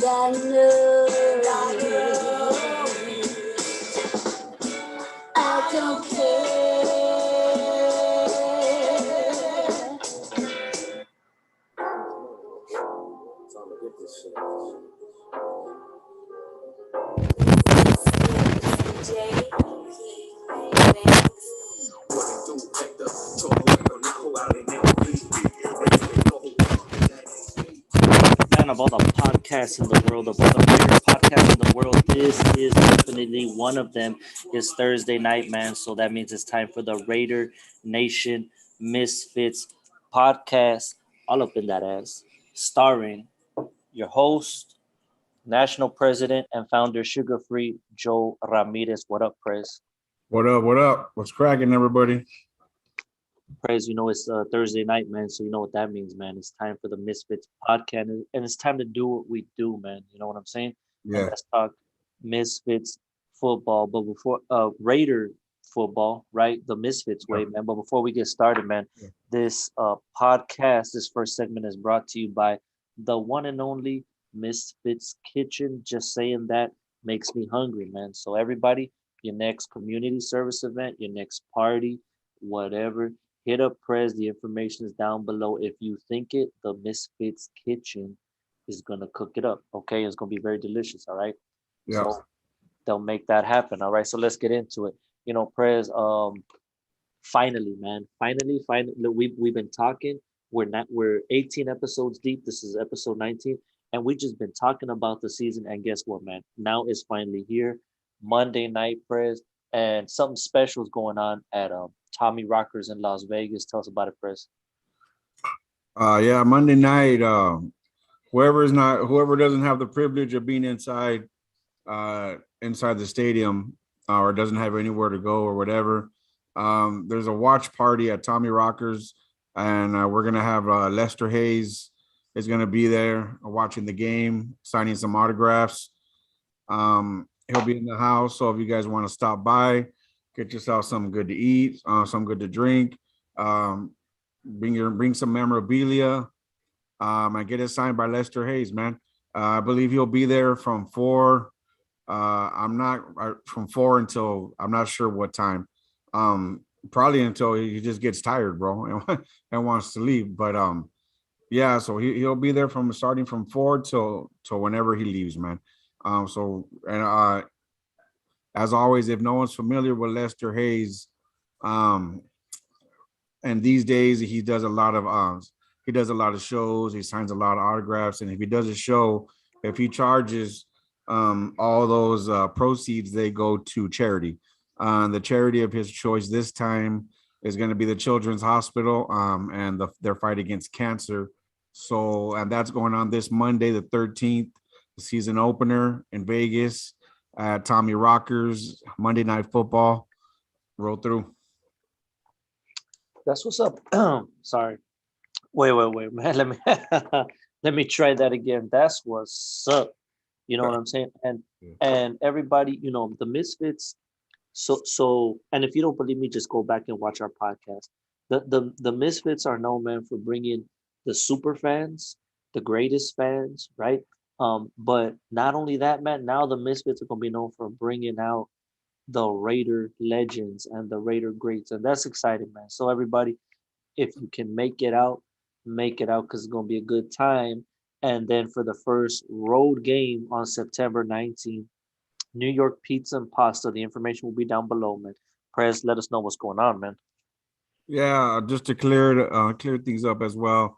And I know I don't care. Time to get this shit. Man, of all the podcasts in the world, of all the favorite podcasts in the world, this is definitely one of them. It's Thursday night, man, so that means it's time for the Raider Nation Misfits podcast, all up in that ass, starring your host, national president and founder, Sugar Free Joe Ramirez. What up, Prez? What up? What up? What's cracking, everybody? Prez, you know it's Thursday night, man, so you know what that means, man. It's time for the Misfits podcast, and it's time to do what we do, man. You know what I'm saying? Yeah. And let's talk Misfits football, but before Raider football, right? The Misfits way, man. But before we get started, man, this podcast, this first segment is brought to you by the one and only Misfits Kitchen. Just saying that makes me hungry, man. So everybody, your next community service event, your next party, whatever, hit up Prez. The information is down below. If you think it, the Misfits Kitchen is gonna cook it up. Okay, it's gonna be very delicious. All right. Yeah. So they'll make that happen. All right. So let's get into it. You know, Prez. Finally, man. Finally, we've been talking. We're 18 episodes deep. This is episode 19, and we just been talking about the season. And guess what, man? Now it's finally here. Monday night, Prez, and something special is going on at Tommy Rockers in Las Vegas. Tell us about it, Prez. Yeah, Monday night. Whoever doesn't have the privilege of being inside the stadium or doesn't have anywhere to go or whatever, there's a watch party at Tommy Rockers, and we're gonna have Lester Hayes is gonna be there watching the game, signing some autographs. He'll be in the house, so if you guys want to stop by, get yourself something good to eat, something good to drink, bring some memorabilia, and get it signed by Lester Hayes, man. I believe he'll be there from 4. From 4 until I'm not sure what time. Probably until he just gets tired, bro, and wants to leave. But yeah, so he'll be there starting from 4 till whenever he leaves, man. As always, if no one's familiar with Lester Hayes, and these days he does a lot of shows, he signs a lot of autographs, and if he does a show, if he charges, all those proceeds, they go to charity. The charity of his choice this time is going to be the Children's Hospital, and their fight against cancer. So, and that's going on this Monday, the 13th, the season opener in Vegas at Tommy Rockers. Monday Night Football. Roll through. That's what's up. Sorry. Wait, man. Let me try that again. That's what's up. You know what I'm saying? And everybody, you know, the Misfits. So and if you don't believe me, just go back and watch our podcast. The Misfits are known, man, for bringing the super fans, the greatest fans, right? But not only that, man, now the Misfits are going to be known for bringing out the Raider legends and the Raider greats. And that's exciting, man. So everybody, if you can make it out because it's going to be a good time. And then for the first road game on September 19th, New York Pizza and Pasta. The information will be down below, man. Prez, let us know what's going on, man. Yeah, just to clear things up as well.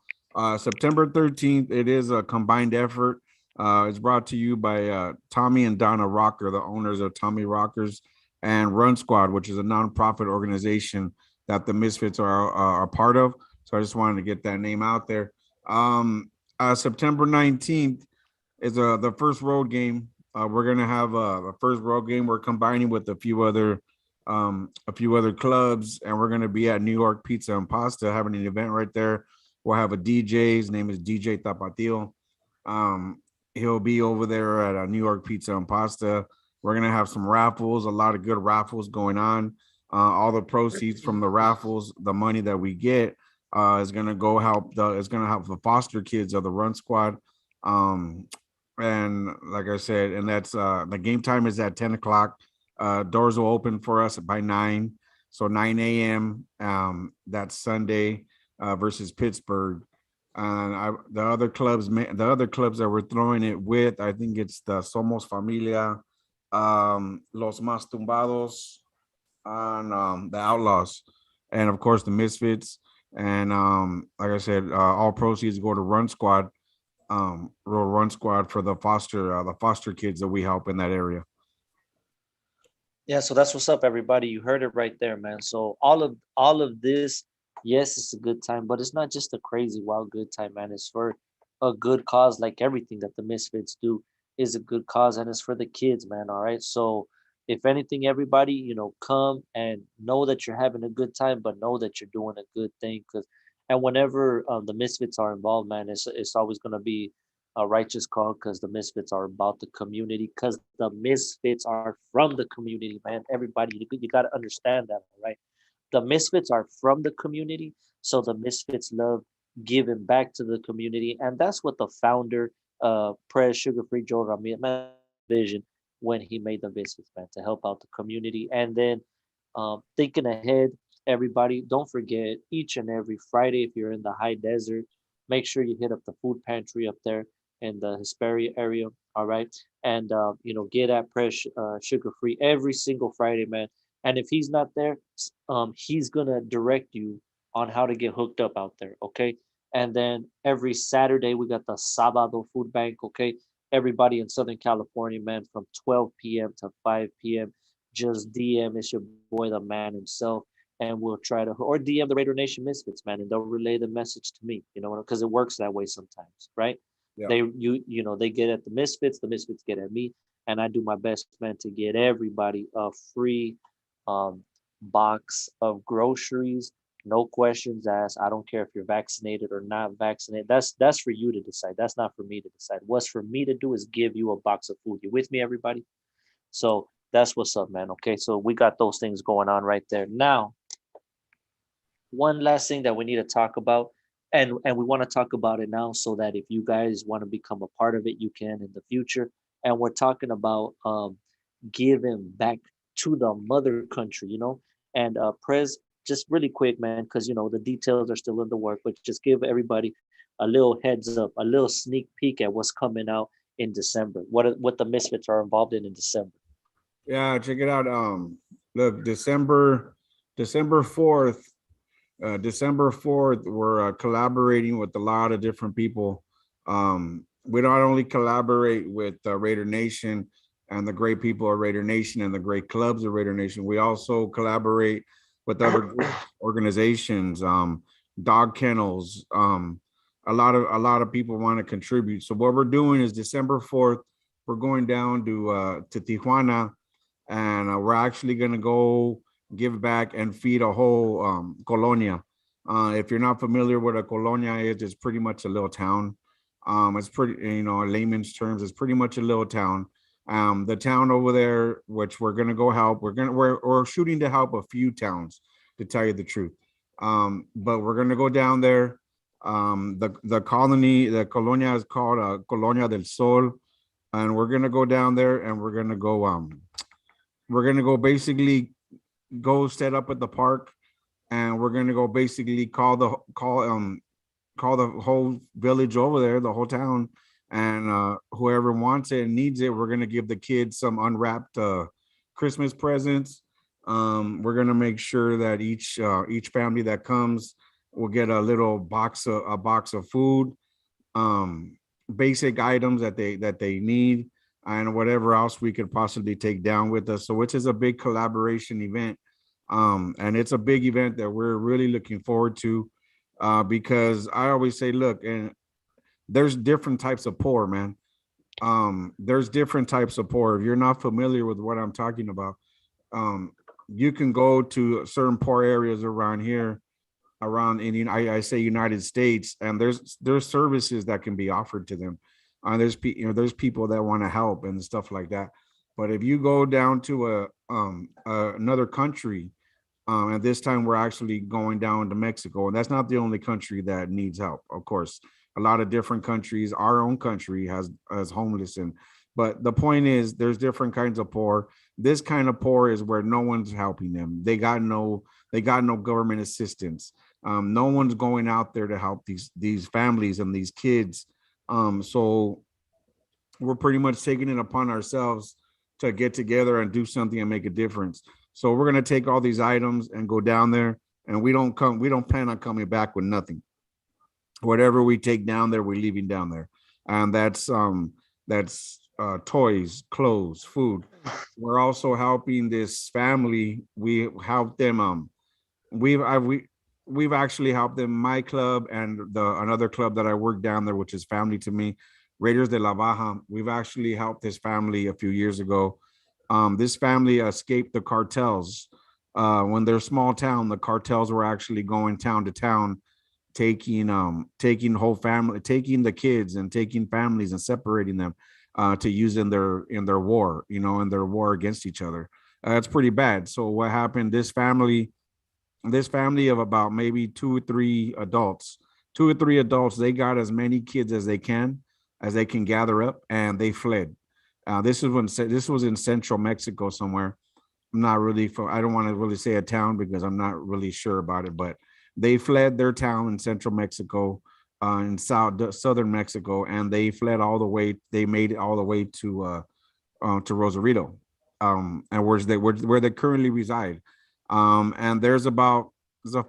September 13th, it is a combined effort. It's brought to you by Tommy and Donna Rocker, the owners of Tommy Rockers, and Run Squad, which is a nonprofit organization that the Misfits are part of. So I just wanted to get that name out there. September 19th is the first road game. We're gonna have the first road game. We're combining with a few other clubs, and we're gonna be at New York Pizza and Pasta having an event right there. We'll have a DJ. His name is DJ Tapatio. He'll be over there at New York Pizza and Pasta. We're gonna have some raffles, a lot of good raffles going on. All the proceeds from the raffles, the money that we get, is gonna help the foster kids of the Run Squad. And like I said, and that's the game time is at 10 o'clock. Doors will open for us by 9. So 9 a.m. That's Sunday versus Pittsburgh. The other clubs, that we're throwing it with, I think it's the Somos Familia, Los Más Tumbados, and the Outlaws, and of course the Misfits. And like I said, all proceeds go to Run Squad for the foster kids that we help in that area. Yeah, so that's what's up, everybody. You heard it right there, man. So all of this, yes, it's a good time, but it's not just a crazy wild good time, man. It's for a good cause, like everything that the Misfits do is a good cause, and it's for the kids, man. All right. So if anything, everybody, come and know that you're having a good time, but know that you're doing a good thing. Cause and whenever the Misfits are involved, man, it's always gonna be a righteous call because the Misfits are about the community, because the Misfits are from the community, man. Everybody, you got to understand that, right? The Misfits are from the community, so the Misfits love giving back to the community, and that's what the founder, Prez Sugar Free Joe Ramirez, man, vision when he made the Misfits, man, to help out the community. And then thinking ahead, everybody, don't forget each and every Friday, if you're in the high desert, make sure you hit up the food pantry up there in the Hesperia area. All right. And, get at Press Sugar Free every single Friday, man. And if he's not there, he's going to direct you on how to get hooked up out there. Okay. And then every Saturday, we got the Sabado Food Bank. Okay. Everybody in Southern California, man, from 12 p.m. to 5 p.m., just DM. It's your boy, the man himself. And we'll try to, or DM the Raider Nation Misfits, man, and they'll relay the message to me, because it works that way sometimes, right? Yeah. They get at the Misfits get at me, and I do my best, man, to get everybody a free box of groceries, no questions asked. I don't care if you're vaccinated or not vaccinated. That's for you to decide. That's not for me to decide. What's for me to do is give you a box of food. You with me, everybody? So that's what's up, man. Okay, so we got those things going on right there. Now, one last thing that we need to talk about, and we want to talk about it now so that if you guys want to become a part of it, you can in the future. And we're talking about giving back to the mother country, and Prez, just really quick, man, because the details are still in the work, but just give everybody a little heads up, a little sneak peek at what's coming out in December, what the Misfits are involved in December. Yeah, check it out. Look, December 4th, we're collaborating with a lot of different people. We not only collaborate with Raider Nation and the great people of Raider Nation and the great clubs of Raider Nation, we also collaborate with other organizations, dog kennels. A lot of people want to contribute. So what we're doing is December 4th, we're going down to Tijuana, and we're actually going to go give back and feed a whole colonia. If you're not familiar with a colonia is, it's pretty much a little town. It's pretty, in layman's terms, it's pretty much a little town. The town over there, which we're gonna go help, we're shooting to help a few towns, to tell you the truth. But we're gonna go down there. The colonia is called Colonia del Sol, and we're gonna go down there and we're gonna go basically go set up at the park, and we're gonna go basically call the whole village over there, the whole town, and whoever wants it and needs it, we're gonna give the kids some unwrapped Christmas presents. We're gonna make sure that each family that comes will get a little box of food, basic items that they need, and whatever else we could possibly take down with us. So, which is a big collaboration event. And it's a big event that we're really looking forward to, because I always say, look, and there's different types of poor, man. There's different types of poor. If you're not familiar with what I'm talking about, you can go to certain poor areas around here, I say United States, and there's services that can be offered to them. There's people that want to help and stuff like that. But if you go down to another country, and this time we're actually going down to Mexico, and that's not the only country that needs help. Of course, a lot of different countries. Our own country has homeless, and but the point is, there's different kinds of poor. This kind of poor is where no one's helping them. They got no government assistance. No one's going out there to help these families and these kids. So we're pretty much taking it upon ourselves to get together and do something and make a difference. So we're gonna take all these items and go down there, and we don't plan on coming back with nothing. Whatever we take down there, we're leaving down there, and that's toys, clothes, food. We're also helping this family. We help them. We've actually helped them. My club and another club that I work down there, which is family to me, Raiders de la Baja. We've actually helped this family a few years ago. This family escaped the cartels. When they're small town, the cartels were actually going town to town, taking whole family, taking the kids and taking families and separating them to use in their war, in their war against each other. It's pretty bad. So what happened? This family of about maybe two or three adults, they got as many kids as they can gather up, and they fled. This was in central Mexico somewhere. I'm not really I don't want to really say a town because I'm not really sure about it, but they fled their town in central Mexico, in southern Mexico, and they fled all the way. They made it all the way to Rosarito, and where they currently reside. And there's a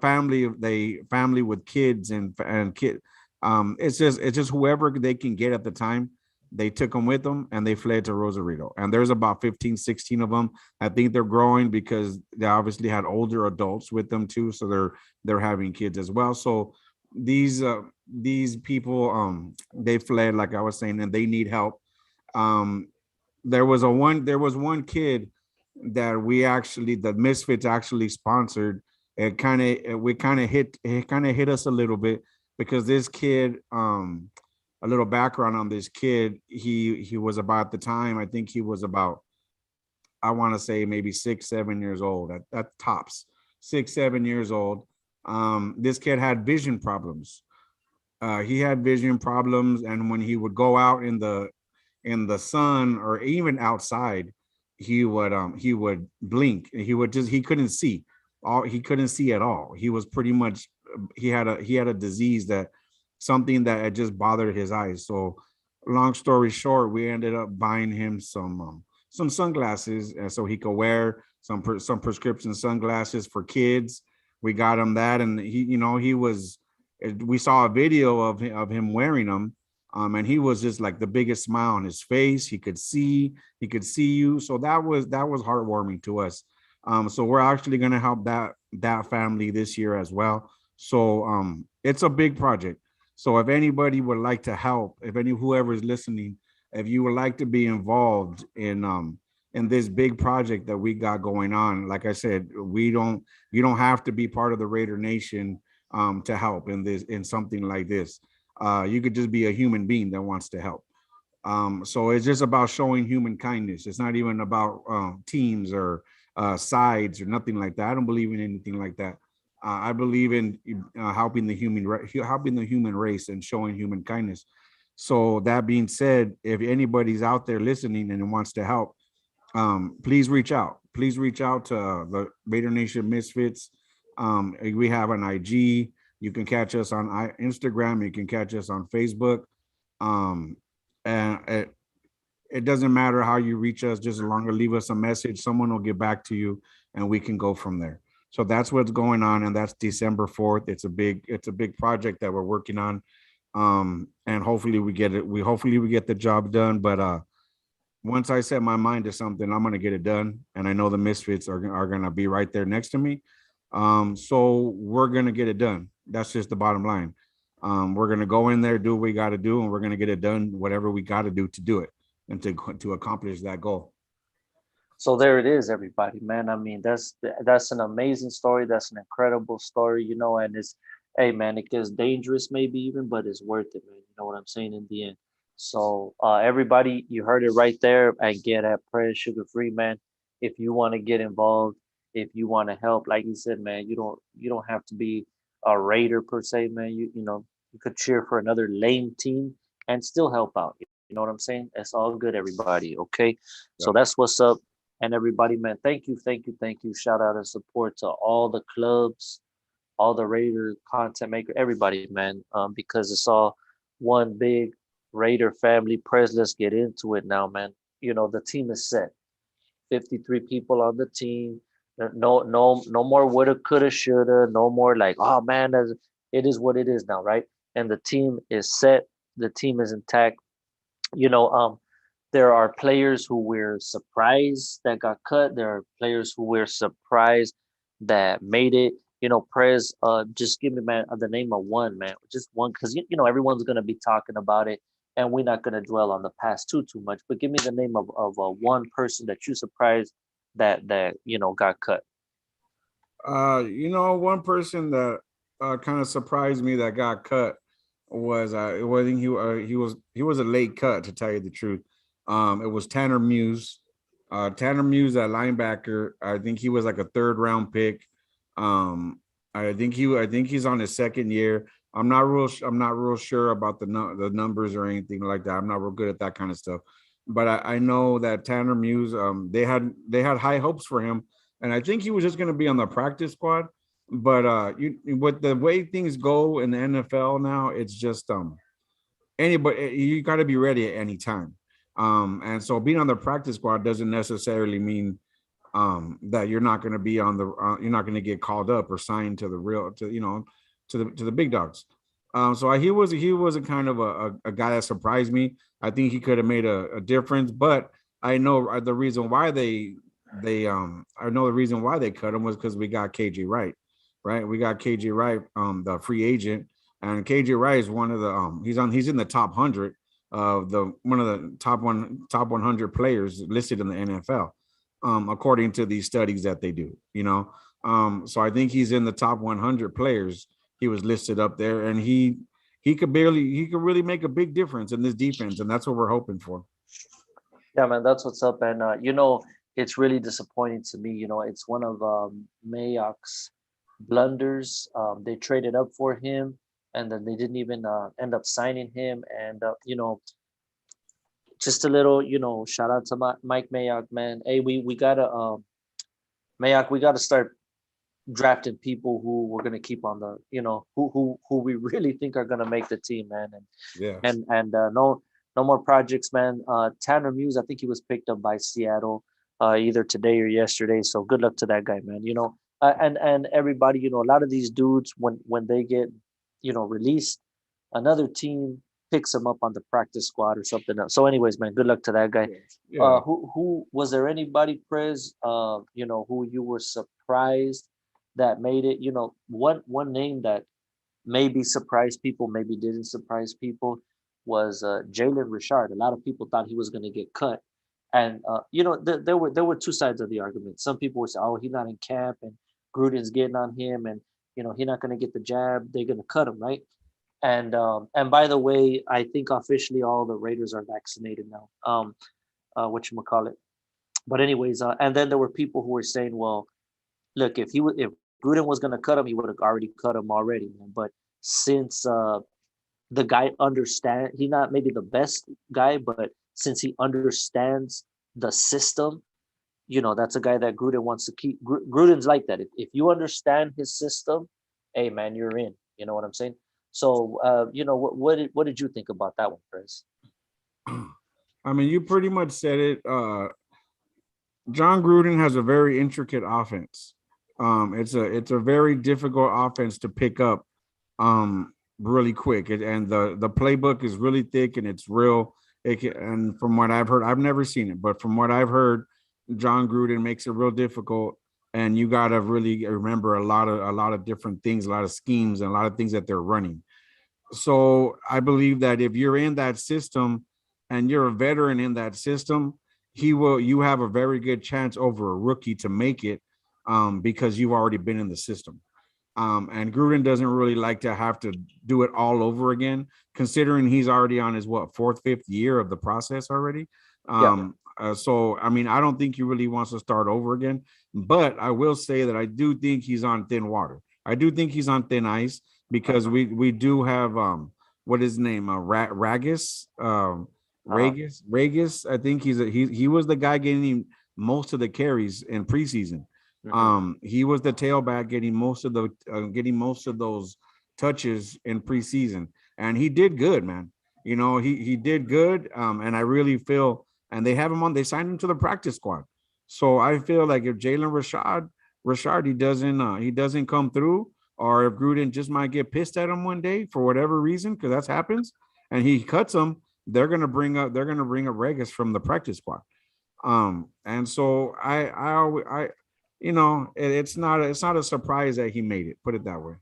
family with kids and kid. It's just whoever they can get at the time. They took them with them and they fled to Rosarito. And there's about 15, 16 of them. I think they're growing because they obviously had older adults with them too. So they're having kids as well. So these people, they fled, like I was saying, and they need help. There was one kid that the Misfits actually sponsored. It kind of hit us a little bit because this kid, a little background on this kid, he was about the time, I think he was about, I want to say maybe 6-7 years old at tops, 6-7 years old. This kid had vision problems. He had vision problems, and when he would go out in the sun or even outside, he would blink. He couldn't see. He couldn't see at all. He was pretty much, he had a disease, something that had just bothered his eyes. So long story short, we ended up buying him some sunglasses, and so he could wear some prescription sunglasses for kids. We got him that, and we saw a video of him wearing them. And he was just like the biggest smile on his face. He could see you. So that was heartwarming to us. So we're actually going to help that family this year as well. So it's a big project. So if anybody would like to help, whoever is listening, if you would like to be involved in this big project that we got going on, like I said, you don't have to be part of the Raider Nation to help in something like this. You could just be a human being that wants to help. So it's just about showing human kindness. It's not even about teams or sides or nothing like that. I don't believe in anything like that. I believe in helping the human race and showing human kindness. So that being said, if anybody's out there listening and wants to help, please reach out. Please reach out to the Raider Nation Misfits. We have an IG. You can catch us on Instagram. You can catch us on Facebook. And it doesn't matter how you reach us, just as long as leave us a message, someone will get back to you and we can go from there. So that's what's going on. And that's December 4th. It's a big project that we're working on. And hopefully we get it. Hopefully we get the job done. But once I set my mind to something, I'm going to get it done. And I know the Misfits are going to be right there next to me. So we're going to get it done. That's just the bottom line. We're going to go in there, do what we got to do, and we're going to get it done, whatever we got to do it and to accomplish that goal. So there it is, everybody, man. I mean, that's an amazing story. That's an incredible story, and hey, man, it gets dangerous maybe even, but it's worth it, man. You know what I'm saying in the end. So everybody, you heard it right there. Again, at Prayer Sugar Free, man. If you want to get involved, if you want to help, like you said, man, you don't have to be a raider per se, man. You know, You could cheer for another lame team and still help out. You know what I'm saying? It's all good, everybody. Okay. So Yep. that's what's up. And everybody, man, thank you, thank you, thank you. Shout out and support to all the clubs, all the Raider content maker, everybody, man. Because it's all one big Raider family. Prez, let's get into it now, man. You know, the team is set. 53 people on the team. No more woulda, coulda, shoulda. No more like, oh man, it is what it is now, right? And the team is set. The team is intact. You know, there are players who we're surprised that got cut. There are players who we're surprised that made it. You know, Prez, just give me, man, the name of one, man, just one, because you know everyone's gonna be talking about it, and we're not gonna dwell on the past too much. But give me the name of one person that you surprised that you know got cut. One person that kind of surprised me that got cut was I think he was a late cut, to tell you the truth. It was Tanner Muse. Tanner Muse, that linebacker. I think he was like a third round pick. I think he's on his second year. I'm not real sure about the numbers or anything like that. I'm not real good at that kind of stuff. But I know that Tanner Muse, they had high hopes for him, and I think he was just going to be on the practice squad. But with the way things go in the NFL now, it's just anybody, you got to be ready at any time. And so being on the practice squad doesn't necessarily mean that you're not going to be on the you're not going to get called up or signed to the to the big dogs. So he was a kind of a guy that surprised me. I think he could have made a difference, but I know the reason why I know the reason why they cut him was because we got KJ Wright, right? We got KJ Wright, the free agent, and KJ Wright is one of the he's in the top 100 of one of the top 100 players listed in the NFL, according to these studies that they do. So I think he's in the top 100 players. He was listed up there, and he could really make a big difference in this defense, and that's what we're hoping for. Yeah, man, that's what's up. And it's really disappointing to me. It's one of Mayok's blunders. They traded up for him, and then they didn't even end up signing him. And just a little, shout out to Mike Mayock, man. Hey, we gotta Mayock, we gotta start drafting people who we're gonna keep on the, who we really think are gonna make the team, man. And Yeah. and no more projects, man. Tanner Muse, I think he was picked up by Seattle either today or yesterday. So good luck to that guy, man. And everybody, a lot of these dudes when they get, released, another team picks them up on the practice squad or something else. So anyways, man, good luck to that guy. Yeah. Who was there anybody, Prez, who you were surprised that made it? One name that maybe surprised people, maybe didn't surprise people, was Jalen Richard. A lot of people thought he was going to get cut, and there were two sides of the argument. Some people would say, "Oh, he's not in camp, and Gruden's getting on him, and he's not going to get the jab. They're going to cut him, right?" And by the way, I think officially all the Raiders are vaccinated now. Whatchamacallit. But anyways, and then there were people who were saying, "Well, look, if Gruden was going to cut him, he would have already cut him already, man. But since the guy understands, he's not maybe the best guy, but since he understands the system, that's a guy that Gruden wants to keep. Gruden's like that. If you understand his system, hey, man, you're in. You know what I'm saying? So, what did you think about that one, Chris? I mean, you pretty much said it. John Gruden has a very intricate offense. It's a very difficult offense to pick up really quick, and the playbook is really thick, and it's real. And from what I've heard, I've never seen it, but from what I've heard, John Gruden makes it real difficult, and you got to really remember a lot of different things, a lot of schemes, and a lot of things that they're running. So I believe that if you're in that system and you're a veteran in that system, you have a very good chance over a rookie to make it, because you've already been in the system. And Gruden doesn't really like to have to do it all over again, considering he's already on his fourth, fifth year of the process already. So, I mean, I don't think he really wants to start over again, but I will say that I do think he's on thin water. I do think he's on thin ice, because we do have what is his name, Ragus, Ragus. I think he was the guy getting most of the carries in preseason. He was the tailback getting most of those touches in preseason, and he did good, man. You know, he did good, and I really feel, and they have him on. They signed him to the practice squad, so I feel like if Jalen Richard he doesn't come through, or if Gruden just might get pissed at him one day for whatever reason, because that happens, and he cuts him, they're gonna bring up Regis from the practice squad. And so I you know, it's not a surprise that he made it. Put it that way.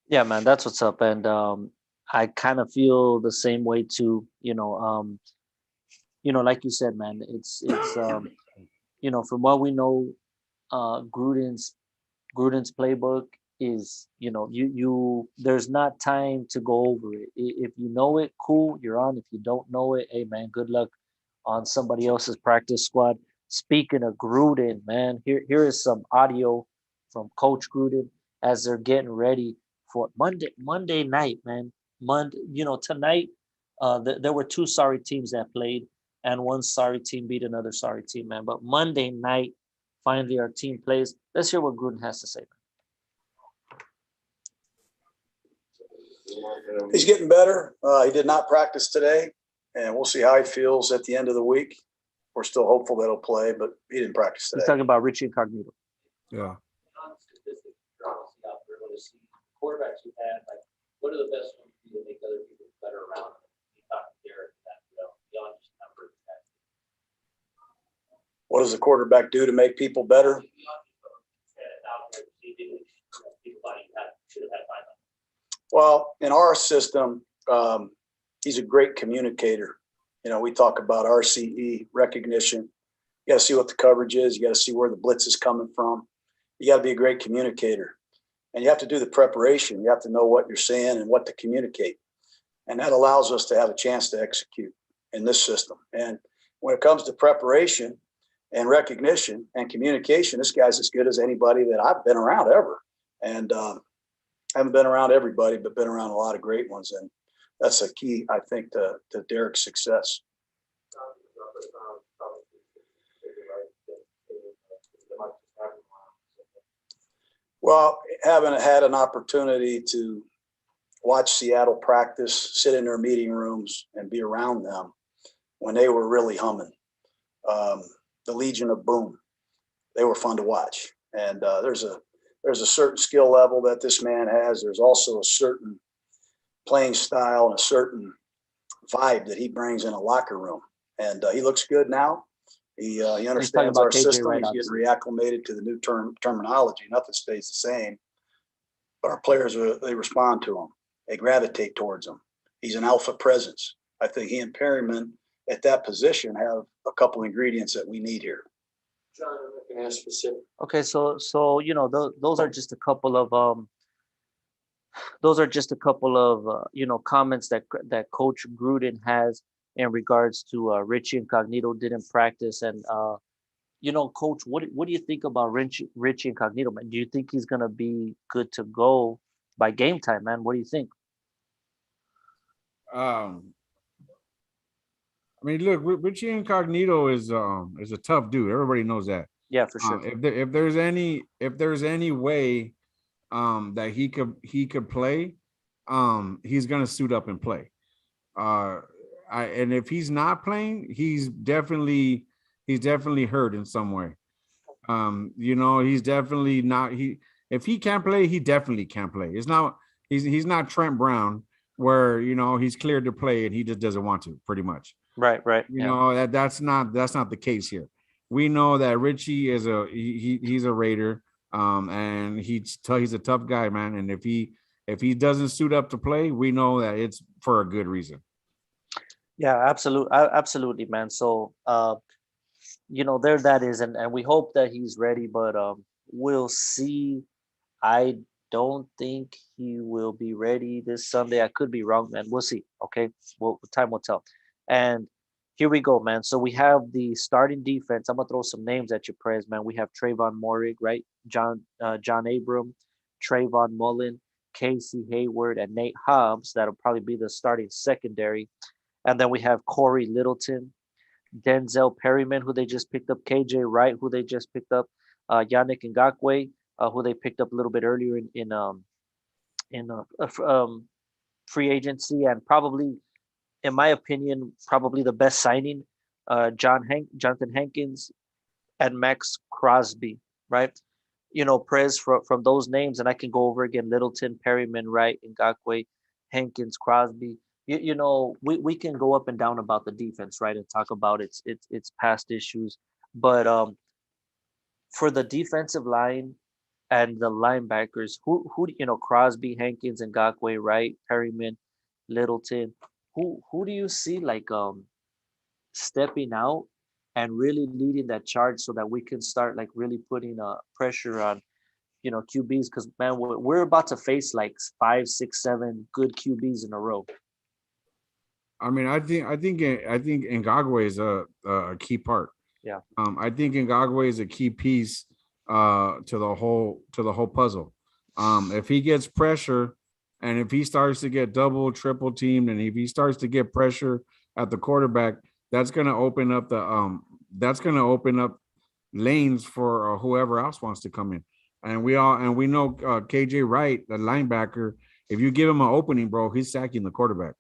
Yeah, man, that's what's up. And I kind of feel the same way too. Like you said, man, it's from what we know, Gruden's playbook is, you there's not time to go over it. If you know it, cool, you're on. If you don't know it, hey man, good luck on somebody else's practice squad. Speaking of Gruden, man, here is some audio from Coach Gruden as they're getting ready for Monday night, man. Tonight, there were two sorry teams that played, and one sorry team beat another sorry team, man. But Monday night, finally, our team plays. Let's hear what Gruden has to say. He's getting better. He did not practice today, and we'll see how he feels at the end of the week. We're still hopeful that he'll play, but he didn't practice today. He's talking about Richie Incognito. Yeah. Quarterbacks you had, like, what are the best ones for you to make other people better around them? You talked to Derek that, beyond just numbers. What does the quarterback do to make people better? Well, in our system, he's a great communicator. We talk about RCE, recognition. You got to see what the coverage is. You got to see where the blitz is coming from. You got to be a great communicator. And you have to do the preparation. You have to know what you're saying and what to communicate. And that allows us to have a chance to execute in this system. And when it comes to preparation and recognition and communication, this guy's as good as anybody that I've been around ever. And I haven't been around everybody, but been around a lot of great ones. And that's a key, I think, to Derek's success. Well, having had an opportunity to watch Seattle practice, sit in their meeting rooms, and be around them when they were really humming, the Legion of Boom, they were fun to watch. And there's a certain skill level that this man has. There's also a certain playing style and a certain vibe that he brings in a locker room. And he looks good now. He understands our system. Right, he's getting reacclimated to the new terminology. Nothing stays the same. But our players, they respond to him. They gravitate towards him. He's an alpha presence. I think he and Perryman at that position have a couple ingredients that we need here. John, I can ask specific. Okay, so those are just a couple of comments that Coach Gruden has in regards to Richie Incognito didn't practice. And Coach, what do you think about Richie Incognito, man? Do you think he's gonna be good to go by game time, man? What do you think? I mean, look, Richie Incognito is a tough dude. Everybody knows that. Yeah, for sure. If there's any way that he could play, he's gonna suit up and play. And if he's not playing, he's definitely hurt in some way. He's definitely not. If he can't play, he definitely can't play. He's not Trent Brown, where he's cleared to play and he just doesn't want to. Pretty much. Right. That's not the case here. We know that Richie is he's a Raider, and he's a tough guy, man. And if he doesn't suit up to play, we know that it's for a good reason. Yeah, absolutely, man. So, there that is, and we hope that he's ready, but we'll see. I don't think he will be ready this Sunday. I could be wrong, man. We'll see. Okay, well, time will tell. And here we go, man. So we have the starting defense. I'm gonna throw some names at you, Prez, man. We have Trayvon Morig, right? John Abram, Trayvon Mullen, Casey Hayward, and Nate Hobbs. That'll probably be the starting secondary. And then we have Corey Littleton, Denzel Perryman, who they just picked up, KJ Wright, who they just picked up, Yannick Ngakwe, who they picked up a little bit earlier in free agency, and probably, in my opinion, probably the best signing, Jonathan Hankins and Max Crosby, right? Prez from those names, and I can go over again: Littleton, Perryman, Wright, Ngakwe, Hankins, Crosby. We can go up and down about the defense, right, and talk about its past issues, but for the defensive line and the linebackers, who Crosby, Hankins, Ngakwe, Wright, Perryman, Littleton, who do you see like stepping out and really leading that charge so that we can start like really putting pressure on QBs, because man, we're about to face like 5, 6, 7 good QBs in a row. I mean, I think Ngakwe is a key part. Yeah. I think Ngakwe is a key piece to the whole puzzle. If he gets pressure, and if he starts to get double, triple teamed, and if he starts to get pressure at the quarterback, that's going to open up lanes for whoever else wants to come in. And we know KJ Wright, the linebacker, if you give him an opening, bro, he's sacking the quarterback.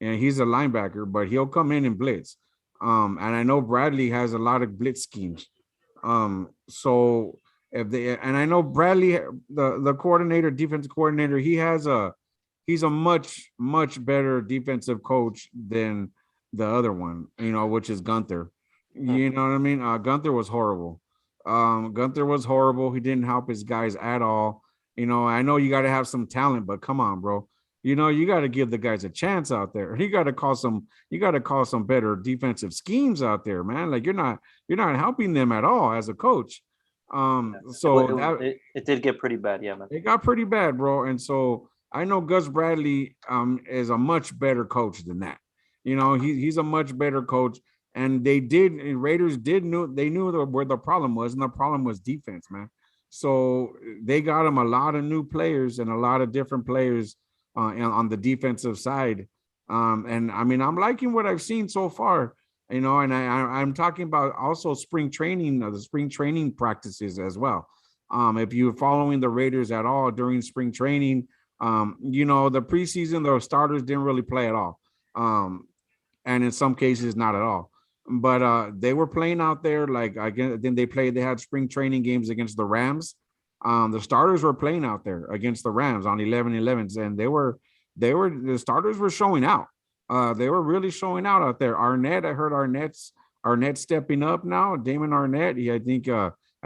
And he's a linebacker, but he'll come in and blitz. And I know Bradley has a lot of blitz schemes. So and I know Bradley, the coordinator, defensive coordinator, he's a much, much better defensive coach than the other one, which is Gunther. You know what I mean? Gunther was horrible. He didn't help his guys at all. I know you got to have some talent, but come on, bro. You got to give the guys a chance out there. You got to call some better defensive schemes out there, man. Like you're not helping them at all as a coach. It did get pretty bad, yeah, man. It got pretty bad, bro. And so I know Gus Bradley is a much better coach than that. He's a much better coach. And Raiders knew where the problem was, and the problem was defense, man. So they got him a lot of new players and a lot of different players on the defensive side. And I mean, I'm liking what I've seen so far, and I'm talking about also spring training, the spring training practices as well. If you're following the Raiders at all during spring training, the preseason, the starters didn't really play at all. And in some cases, not at all. But they were playing out there. Like again, then they had spring training games against the Rams. The starters were playing out there against the Rams on 11-11s, and the starters were showing out. They were really showing out there. Arnett, I heard Arnett stepping up now. Damon Arnett, I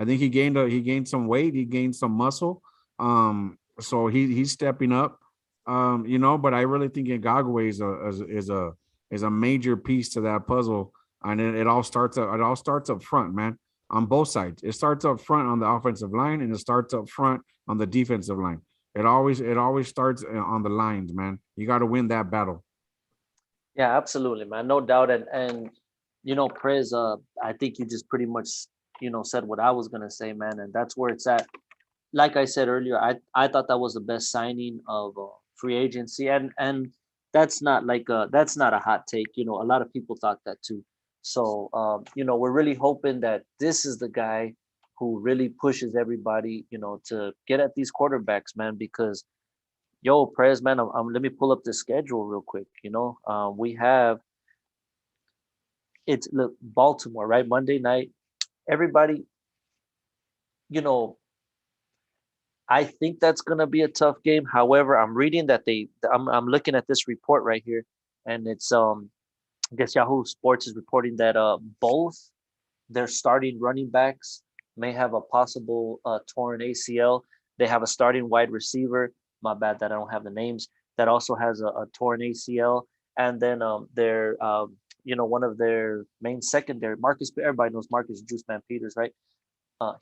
think he gained some weight, he gained some muscle. So he's stepping up. But I really think Ngakwe is a major piece to that puzzle, and it all starts up front, man. On both sides. It starts up front on the offensive line, and it starts up front on the defensive line. It always starts on the lines, man. You got to win that battle. Yeah, absolutely, man. No doubt. And Prez, I think you just pretty much, said what I was gonna say, man. And that's where it's at. Like I said earlier, I thought that was the best signing of free agency, and that's not a hot take. A lot of people thought that too. So, we're really hoping that this is the guy who really pushes everybody, to get at these quarterbacks, man, because, Prez, man, let me pull up the schedule real quick. We have, Baltimore, right? Monday night, everybody, I think that's going to be a tough game. However, I'm reading that I'm looking at this report right here, and it's, I guess Yahoo Sports is reporting that both their starting running backs may have a possible torn ACL. They have a starting wide receiver. My bad that I don't have the names. That also has a torn ACL. And then their one of their main secondary, everybody knows Marcus Juiceman Peters, right?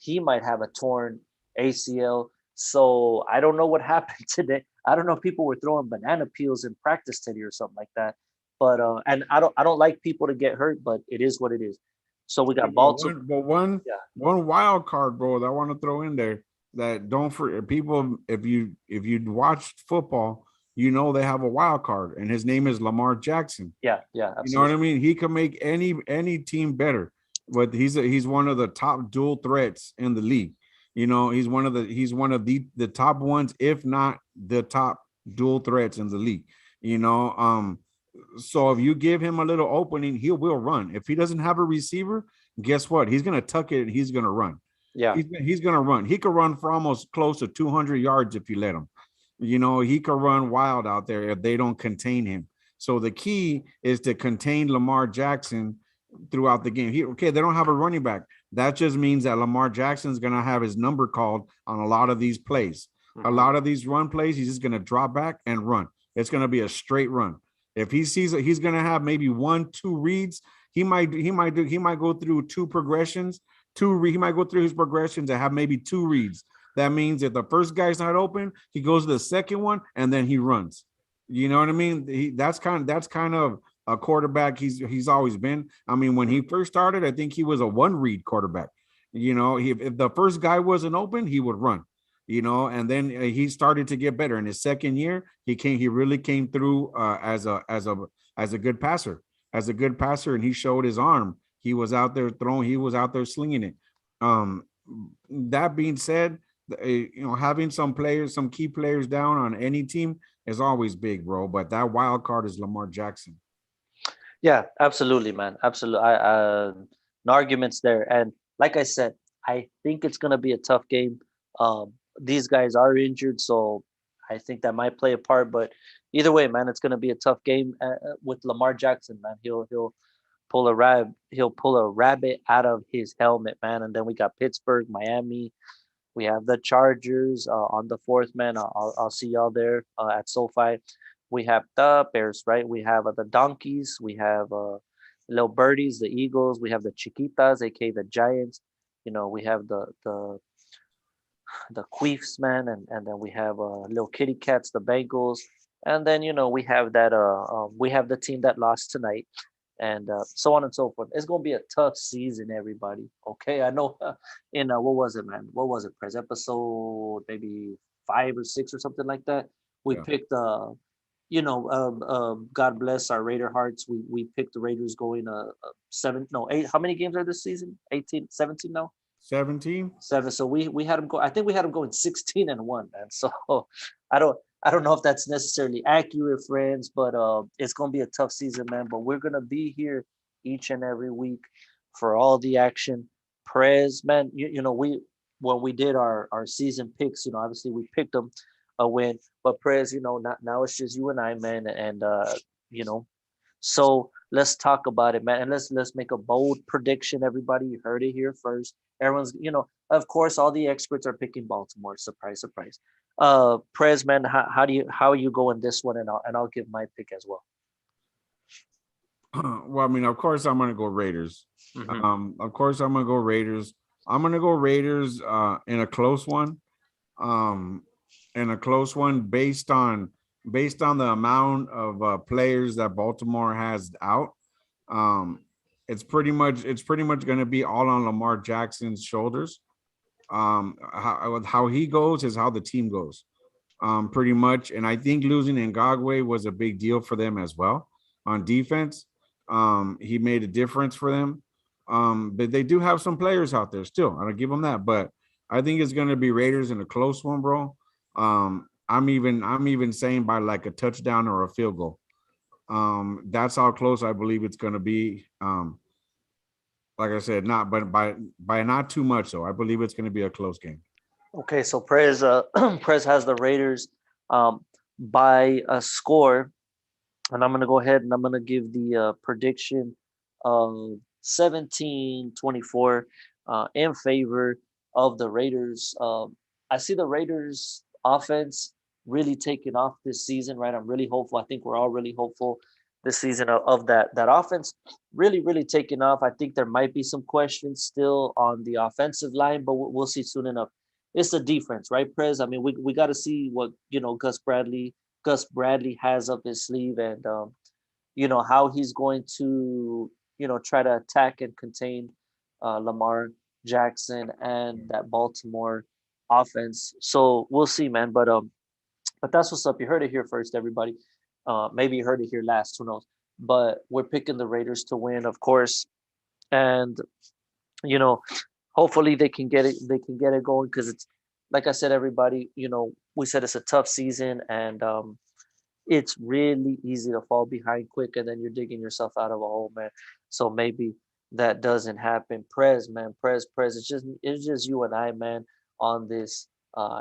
He might have a torn ACL. So I don't know what happened today. I don't know if people were throwing banana peels in practice today or something like that. But and I don't like people to get hurt, but it is what it is. So we got Baltimore. One wild card, bro, that I want to throw in there. that don't for people, if you watch football, you know they have a wild card, and his name is Lamar Jackson. Yeah, You know what I absolutely. mean? He can make any team better. But he's one of the top dual threats in the league. You know, he's one of the top ones, if not the top dual threats in the league. You know, so if you give him a little opening, he will run. If he doesn't have a receiver, guess what? He's gonna tuck it and he's gonna run. Yeah, He's gonna run. He could run for almost close to 200 yards if you let him. You know, he could run wild out there if they don't contain him. So the key is to contain Lamar Jackson throughout the game. They don't have a running back. That just means that Lamar Jackson's going to have his number called on a lot of these plays. A lot of these run plays, he's just going to drop back and run. It's going to be a straight run. If he sees that he's going to have maybe 1-2 reads, he might go through two progressions. He might go through his progressions and have maybe 2 reads. That means if the first guy's not open, he goes to the second one and then he runs. You know what I mean? That's kind of a quarterback he's always been. I mean, when he first started, I think he was a 1-read quarterback. You know, if the first guy wasn't open, he would run. You know, and then he started to get better. In his second year, he really came through as a good passer, and he showed his arm. He was out there throwing, he was out there slinging it. That being said, having some key players down on any team is always big, bro. But that wild card is Lamar Jackson. yeah, absolutely, man, absolutely. No arguments there. And like I said, I think it's gonna be a tough game. These guys are injured, so I think that might play a part. But either way, man, it's gonna be a tough game with Lamar Jackson, man. He'll pull a rabbit out of his helmet, man. And then we got Pittsburgh, Miami. We have the Chargers on the 4th, man. I'll see y'all there at SoFi. We have the Bears, right? We have the Donkeys. We have Little Birdies, the Eagles. We have the Chiquitas, aka the Giants. You know, we have the Queefs, man, and then we have Little Kitty Cats, the Bengals, and then we have that we have the team that lost tonight, and so on and so forth. It's gonna be a tough season, everybody. Okay, I know. In what was it, man? What was it? Press episode maybe 5 or 6 or something like that. We picked God bless our Raider hearts. We picked the Raiders going 7, no 8. How many games are this season? 18, 17 now. 17. 7. So we had them go. I think we had them going 16-1, man. So I don't know if that's necessarily accurate, friends, but it's gonna be a tough season, man. But we're gonna be here each and every week for all the action. Prez, man, we when we did our season picks, obviously we picked them a win, but Prez, now it's just you and I, man, and so let's talk about it, man, and let's make a bold prediction. Everybody, you heard it here first. Everyone's, of course, all the experts are picking Baltimore. Surprise, surprise. Prez, man, how are you going this one? And I'll give my pick as well. Well, I mean, of course, I'm gonna go Raiders. Of course, I'm gonna go Raiders. I'm gonna go Raiders in a close one. Based on the amount of players that Baltimore has out. It's pretty much going to be all on Lamar Jackson's shoulders. How he goes is how the team goes, pretty much. And I think losing Ngagwe was a big deal for them as well on defense. He made a difference for them. But they do have some players out there still. I don't give them that, but I think it's going to be Raiders in a close one, bro. I'm even saying by like a touchdown or a field goal. That's how close I believe it's going to be. Like I said, not but by not too much though. I believe it's going to be a close game. Okay, so Prez Prez has the Raiders by a score, and I'm going to go ahead and I'm going to give the prediction of 17-24 in favor of the Raiders. I see the Raiders offense really taking off this season, right? I'm really hopeful. I think we're all really hopeful this season of that offense really taking off. I think there might be some questions still on the offensive line, but we'll see soon enough. It's the defense, right, Prez? I mean, we got to see what Gus Bradley has up his sleeve, and how he's going to try to attack and contain Lamar Jackson and that Baltimore offense. So we'll see, man. But that's what's up. You heard it here first, everybody. Maybe you heard it here last. Who knows? But we're picking the Raiders to win, of course, and you know, hopefully they can get it. They can get it going because it's like I said, everybody. We said it's a tough season, and it's really easy to fall behind quick, and then you're digging yourself out of a hole, man. So maybe that doesn't happen. Prez, man, Prez. It's just you and I, man, on this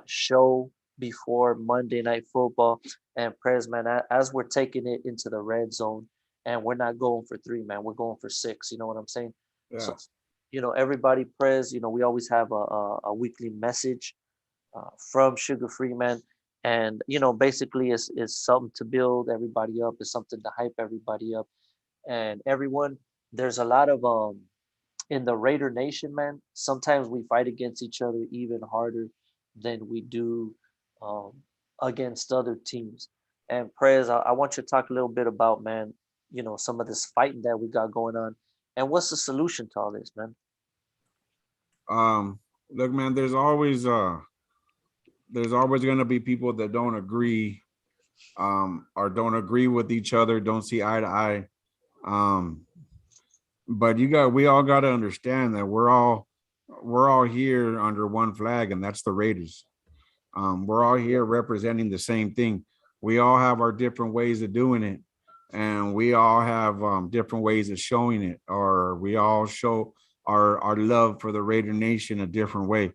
show before Monday Night Football. And Prez, man, as we're taking it into the red zone, and we're not going for 3, man, we're going for 6. You know what I'm saying? So, Yes. everybody, Prez, we always have a weekly message from Sugar Free, man. And basically it's something to build everybody up, it's something to hype everybody up. And everyone, there's a lot of in the Raider Nation, man. Sometimes we fight against each other even harder than we do um against other teams. And Prez, I want you to talk a little bit about, man, some of this fighting that we got going on, and what's the solution to all this, man. Look, man, there's always going to be people that don't agree, or don't agree with each other, don't see eye to eye. But we all got to understand that we're all here under one flag, and that's the Raiders. We're all here representing the same thing. We all have our different ways of doing it, and we all have different ways of showing it, or we all show our love for the Raider Nation a different way.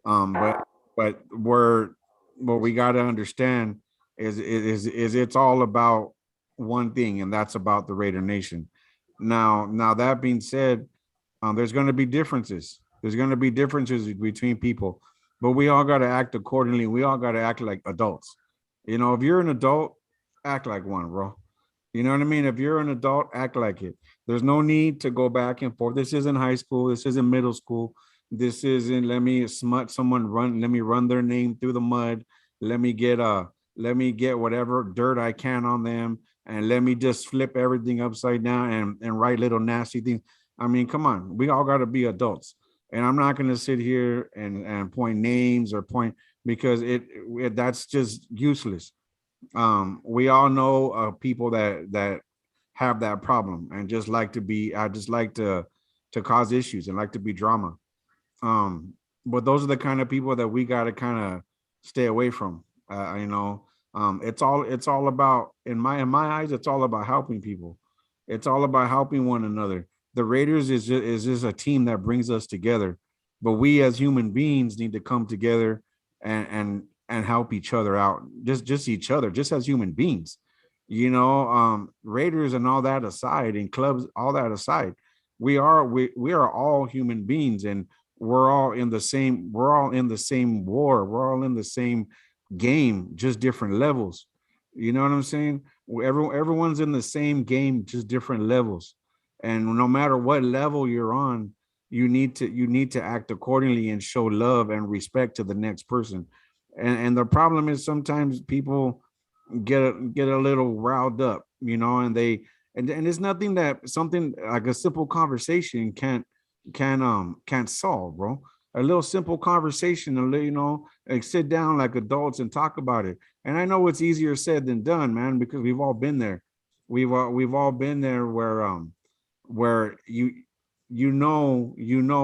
But what we got to understand is it's all about one thing, and that's about the Raider Nation. Now that being said, there's going to be differences. There's going to be differences between people, but we all got to act accordingly. We all got to act like adults. If you're an adult, act like one, bro. You know what I mean? If you're an adult, act like it. There's no need to go back and forth. This isn't high school. This isn't middle school. This isn't let me smut someone, let me run their name through the mud. Let me get whatever dirt I can on them, and let me just flip everything upside down and write little nasty things. I mean, come on, we all got to be adults. And I'm not going to sit here and point names or point, because that's just useless. We all know people that have that problem and just like to cause issues and like to be drama. But those are the kind of people that we got to kind of stay away from. It's all about, in my eyes, it's all about helping people. It's all about helping one another. The Raiders is just a team that brings us together, but we as human beings need to come together and help each other out. Just each other, just as human beings. Raiders and all that aside, and clubs, all that aside, we are all human beings, and we're all in the same war. We're all in the same game, just different levels. You know what I'm saying? Everyone's in the same game, just different levels. And no matter what level you're on, you need to act accordingly and show love and respect to the next person. And the problem is sometimes people get a little riled up, and it's nothing that something like a simple conversation can't solve, bro. A little simple conversation, like sit down like adults and talk about it. And I know it's easier said than done, man, because we've all been there. We've all been there where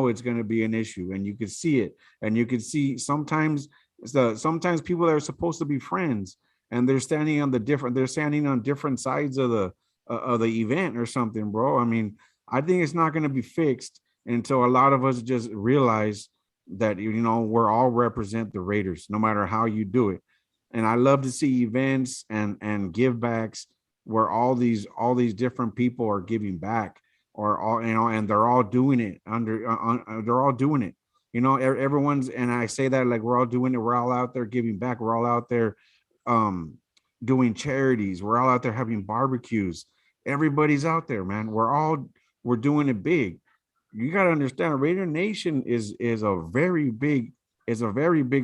it's going to be an issue, and you could see it, and you could see sometimes people that are supposed to be friends, and they're standing on different sides of the event or something, bro. I mean, I think it's not going to be fixed until a lot of us just realize that we're all represent the Raiders, no matter how you do it. And I love to see events and give backs where all these different people are giving back, or all, and they're all doing it they're all doing it. Everyone's, and I say that like we're all doing it. We're all out there giving back. We're all out there doing charities. We're all out there having barbecues. Everybody's out there, man. We're doing it big. You got to understand, Raider Nation is a very big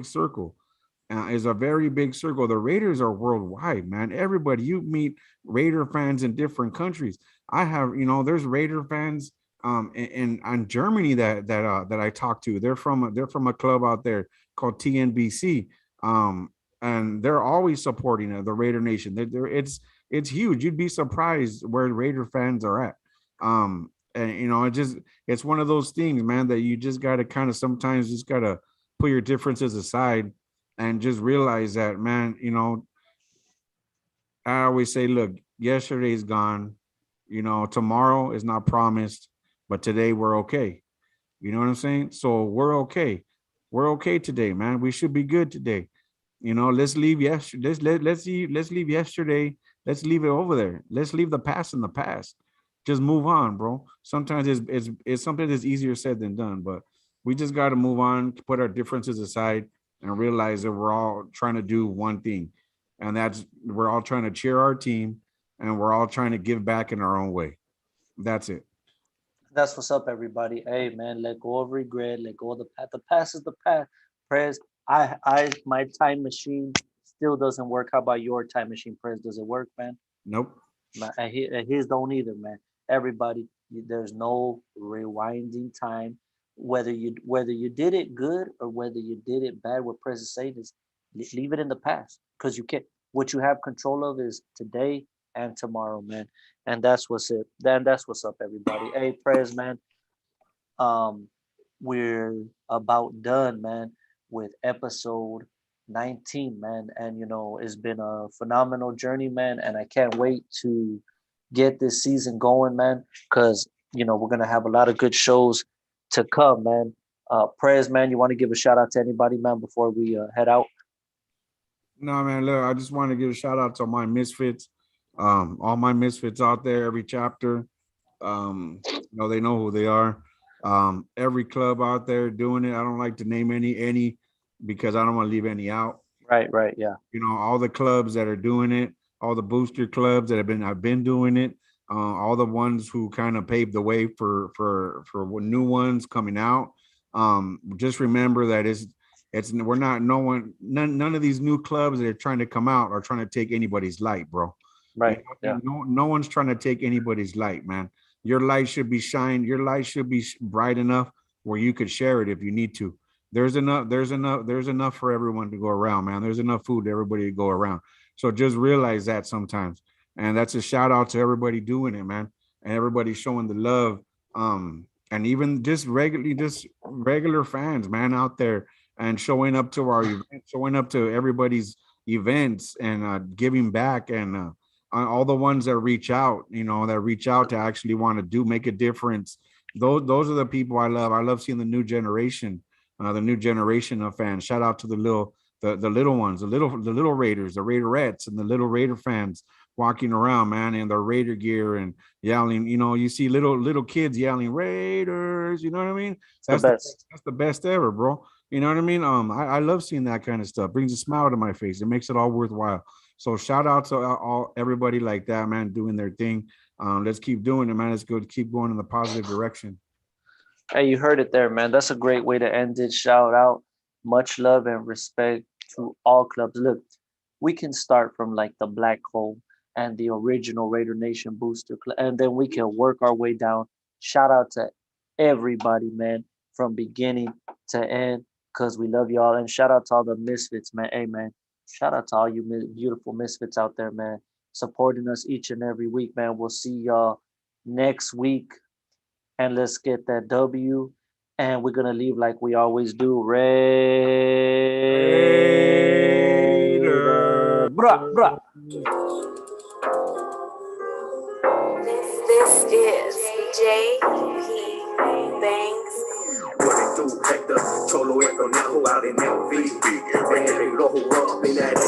circle. Is a very big circle. The Raiders are worldwide, man. Everybody, you meet Raider fans in different countries. I have, there's Raider fans in Germany that I talk to. They're from a club out there. called TNBC. And they're always supporting the Raider Nation. It's huge. You'd be surprised where Raider fans are at. And you know, it's one of those things, man, that you just gotta kind of sometimes just gotta put your differences aside and just realize that, man, you know, I always say, look, yesterday's gone, you know, tomorrow is not promised, but today we're okay. You know what I'm saying? So we're okay. We're okay today, man. We should be good today. You know, let's leave yesterday. Let's leave yesterday. Let's leave it over there. Let's leave the past in the past. Just move on, bro. Sometimes it's something that's easier said than done, but we just got to move on, put our differences aside, and realize that we're all trying to do one thing, and that's we're all trying to cheer our team, and we're all trying to give back in our own way. That's it. That's what's up, everybody. Hey, man, let go of regret. Let go of the past. The past is the past. Prez, my time machine still doesn't work. How about your time machine, Prez? Does it work, man? Nope. And his don't either, man. Everybody, there's no rewinding time. Whether you did it good or whether you did it bad, what Prez is saying is leave it in the past, because you can't. What you have control of is today and tomorrow, man. And that's what's it. Then that's what's up, everybody. Hey, Prez, man. We're about done, man, with episode 19, man. And you know, it's been a phenomenal journey, man. And I can't wait to get this season going, man, because you know we're gonna have a lot of good shows to come, man. Prez, man, you want to give a shout out to anybody, man, before we head out? No, man, look, I just want to give a shout out to my Misfits. All my Misfits out there, every chapter. You know, they know who they are. Every club out there doing it. I don't like to name any because I don't want to leave any out. Right, yeah. You know, all the clubs that are doing it, all the booster clubs that have been doing it, all the ones who kind of paved the way for new ones coming out. Just remember that we're not none of these new clubs that are trying to come out are trying to take anybody's light, bro. Right. Yeah. No one's trying to take anybody's light, man. Your light should be shined. Your light should be bright enough where you could share it if you need to. There's enough for everyone to go around, man. There's enough food for everybody to go around. So just realize that sometimes. And that's a shout out to everybody doing it, man. And everybody showing the love. And even just regular fans, man, out there and showing up to our events, showing up to everybody's events and giving back, and all the ones that reach out, you know, to actually want to make a difference. Those are the people I love. I love seeing the new generation of fans. Shout out to the little ones, the little Raiders, the Raiderettes, and the little Raider fans walking around, man, in their Raider gear and yelling. You know, you see little kids yelling Raiders. You know what I mean? That's the best ever, bro. You know what I mean? I love seeing that kind of stuff. Brings a smile to my face. It makes it all worthwhile. So shout out to everybody like that, man, doing their thing. Let's keep doing it, man. Let's keep going in the positive direction. Hey, you heard it there, man. That's a great way to end it. Shout out, much love and respect to all clubs. Look, we can start from like the Black Hole and the original Raider Nation Booster Club, and then we can work our way down. Shout out to everybody, man, from beginning to end, because we love y'all. And shout out to all the Misfits, man. Hey, man, shout out to all you beautiful Misfits out there, man, supporting us each and every week, man. We'll see y'all next week. And let's get that W. And we're going to leave like we always do. Raider. Bruh. This is JP Banks. What it do, Hector, Cholo Echo, now who out in there